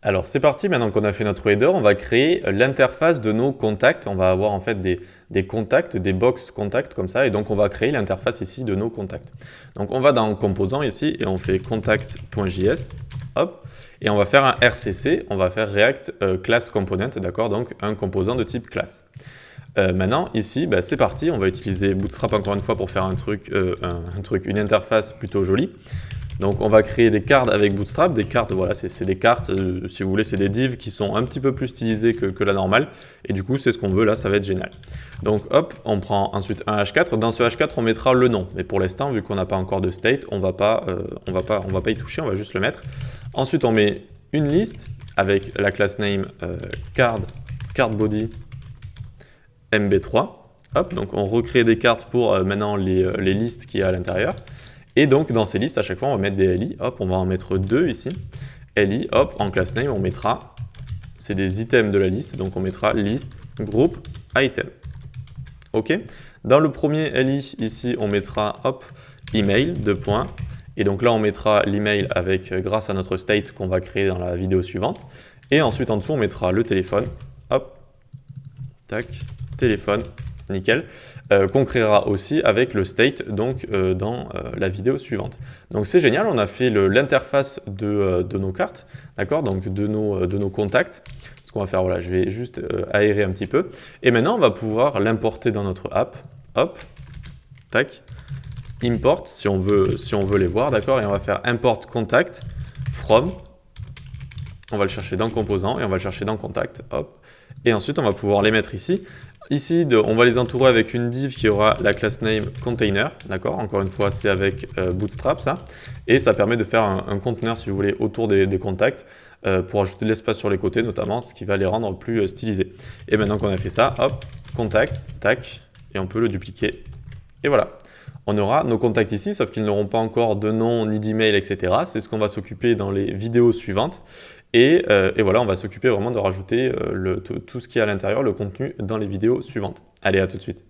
Alors c'est parti, maintenant qu'on a fait notre header, on va créer l'interface de nos contacts. On va avoir en fait des contacts, des box contacts comme ça, et donc on va créer l'interface ici de nos contacts. Donc on va dans Composants ici, et on fait contact.js, hop, et on va faire un RCC, on va faire React Class Component, d'accord, donc un composant de type classe. Maintenant, ici, c'est parti, on va utiliser Bootstrap encore une fois pour faire une interface plutôt jolie. Donc on va créer des cartes avec Bootstrap, des cartes, voilà, c'est des cartes, si vous voulez, c'est des divs qui sont un petit peu plus stylisées que la normale, et du coup c'est ce qu'on veut là, ça va être génial. Donc hop, on prend ensuite un H4, dans ce H4 on mettra le nom, mais pour l'instant, vu qu'on n'a pas encore de state, on va pas y toucher, on va juste le mettre. Ensuite on met une liste avec la class name cardBody MB3, hop, donc on recrée des cartes pour maintenant les listes qu'il y a à l'intérieur. Et donc, dans ces listes, à chaque fois, on va mettre des LI. Hop, on va en mettre deux ici. LI, hop, en class name, on mettra, c'est des items de la liste, donc on mettra list, group, item. OK. Dans le premier LI, ici, on mettra, hop, email, deux points. Et donc là, on mettra l'email grâce à notre state qu'on va créer dans la vidéo suivante. Et ensuite, en dessous, on mettra le téléphone. Hop, tac, téléphone. Nickel, qu'on créera aussi avec le state donc, dans la vidéo suivante. Donc c'est génial, on a fait l'interface de nos cartes, d'accord, donc de nos contacts. Ce qu'on va faire, voilà, je vais juste aérer un petit peu. Et maintenant, on va pouvoir l'importer dans notre app. Hop, tac, import si on veut les voir, d'accord, et on va faire import contact from. On va le chercher dans composant et on va le chercher dans contact, hop. Et ensuite, on va pouvoir les mettre ici. Ici, on va les entourer avec une div qui aura la class name container, d'accord. Encore une fois, c'est avec Bootstrap ça. Et ça permet de faire un conteneur, si vous voulez, autour des contacts pour ajouter de l'espace sur les côtés notamment, ce qui va les rendre plus stylisés. Et maintenant qu'on a fait ça, hop, contact, tac, et on peut le dupliquer. Et voilà. On aura nos contacts ici, sauf qu'ils n'auront pas encore de nom ni d'email, etc. C'est ce qu'on va s'occuper dans les vidéos suivantes. Et voilà, on va s'occuper vraiment de rajouter tout ce qui est à l'intérieur, le contenu dans les vidéos suivantes. Allez, à tout de suite.